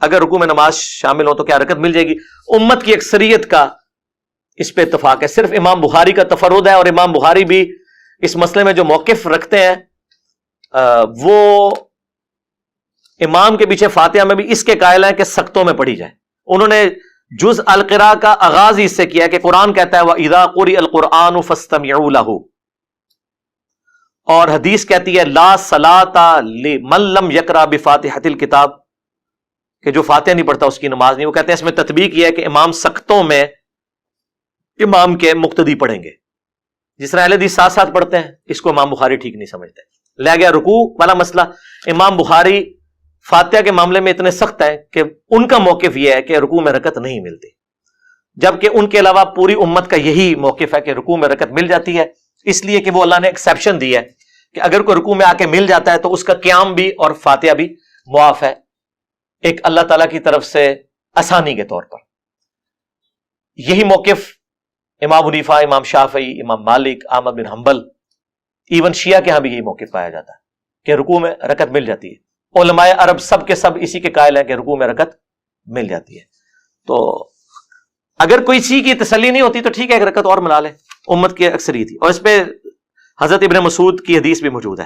اگر رکوع میں نماز شامل ہو تو کیا رکعت مل جائے گی؟ امت کی اکثریت کا اس پہ اتفاق ہے، صرف امام بخاری کا تفرد ہے، اور امام بخاری بھی اس مسئلے میں جو موقف رکھتے ہیں وہ امام کے پیچھے فاتحہ میں بھی اس کے قائل ہیں کہ سختوں میں پڑھی جائے۔ انہوں نے جز القراء کا آغاز اس سے کیا ہے کہ قرآن کہتا ہے وَإِذَا قُرِئَ الْقُرْآنُ فَاسْتَمِعُوا لَهُ، اور حدیث کہتی ہے لا صلاۃ لمن لم یقرأ بفاتحۃ الکتاب، کہ جو فاتحہ نہیں پڑھتا اس کی نماز نہیں۔ وہ کہتے ہیں اس میں تطبیق یہ ہے کہ امام سختوں میں امام کے مقتدی پڑھیں گے، جس طرح اہل حدیث ساتھ ساتھ پڑھتے ہیں، اس کو امام بخاری ٹھیک نہیں سمجھتے۔ لے گیا رکوع والا مسئلہ، امام بخاری فاتحہ کے معاملے میں اتنے سخت ہیں کہ ان کا موقف یہ ہے کہ رکوع میں رکعت نہیں ملتی، جبکہ ان کے علاوہ پوری امت کا یہی موقف ہے کہ رکوع میں رکعت مل جاتی ہے، اس لیے کہ وہ اللہ نے ایکسیپشن دی ہے کہ اگر کوئی رکوع میں آ کے مل جاتا ہے تو اس کا قیام بھی اور فاتحہ بھی معاف ہے، ایک اللہ تعالیٰ کی طرف سے آسانی کے طور پر۔ یہی موقف امام حنیفہ، امام شافعی، امام مالک، احمد بن حنبل، ایون شیعہ کے ہاں بھی یہی موقف پایا جاتا ہے کہ رکوع میں رکعت مل جاتی ہے۔ علماء عرب سب کے سب اسی کے قائل ہیں کہ رکوع میں رکعت مل جاتی ہے۔ تو اگر کوئی چیز کی تسلی نہیں ہوتی تو ٹھیک ہے ایک رکعت اور ملا لے، امت کی اکثریت تھی، اور اس پہ حضرت ابن مسعود کی حدیث بھی موجود ہے۔